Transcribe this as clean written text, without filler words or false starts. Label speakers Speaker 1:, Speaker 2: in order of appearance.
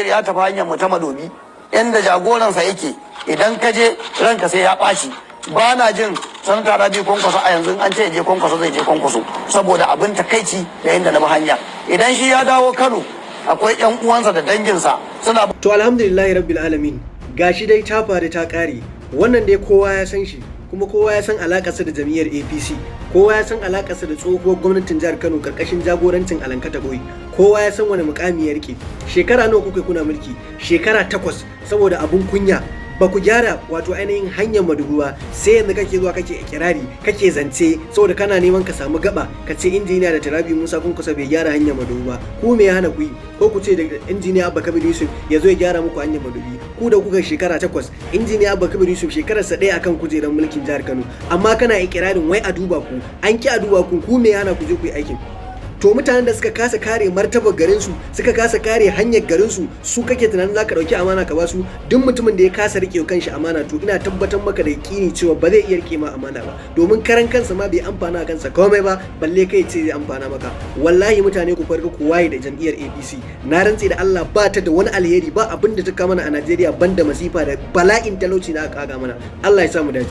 Speaker 1: ya tafi hanyar mu ta Madobi inda jagoransa yake idan ka je ranka sai ya ɓaci. Ba na jin sanata Rabi Kwankwaso a yanzu an ce je Kwankwaso zai je Kwankwaso saboda abin takaici da yadda na bi hanya. Idan shi ya dawo Kano akwai ƴan uwansa da danginsa suna.
Speaker 2: To alhamdulillahi rabbil alamin, gashi dai ta faru ta ƙare. Wannan dai kowa ya san shi, kuma kowa ya san alakarsa da jam'iyyar APC, kowa ya san alakarsa da tsohuwar gwamnatin jihar Kano karkashin jagorancin Alankata Boy, kowa ya san wani mukami ya rike. Shekara nawa kuka kuna mulki? Shekara 8. Saboda abun kunya ba ku gyara wato ainihin hanyar Madugu ba, sai yanzu kake zuwa kake ikirari kake zance saboda kana neman ka samu gaba ka ce injiniya da Tarabi Musa Kwankwaso bai gyara hanyar Madugu ba. Ku me ya hana ku yi? Ko ku ce da injiniya Abba Kabir Yusuf ya zo ya gyara muku hanyar Madugu? Ku da kuka shekara 8, injiniya Abba Kabir Yusuf shekararsa ɗaya akan kujerar mulkin jihar Kano, amma kana ikirarin wai a duba ku, an ki a duba ku me ya hana ku je ku yi aikin? To mutanen da suka kasa kare martabar garinsu, suka kasa kare hanyar garinsu, su kake tunanin zaka dauki amana ka basu? Duk mutumin da ya kasa rike kanshi amana, to ina tabbatar maka da yakini cewa ba zai iya rike ma amana ba, domin karan kansa ma bai amfana kansa komai ba, balle kai ce zai amfana maka. Wallahi mutane ku farka ku waye da jam'iyyar APC, na rantse da Allah ba ta da wani alheri, ba abin da ta kama mana a Najeriya banda masifa da bala'in talauci da aka kaga mana. Allah ya samu dace.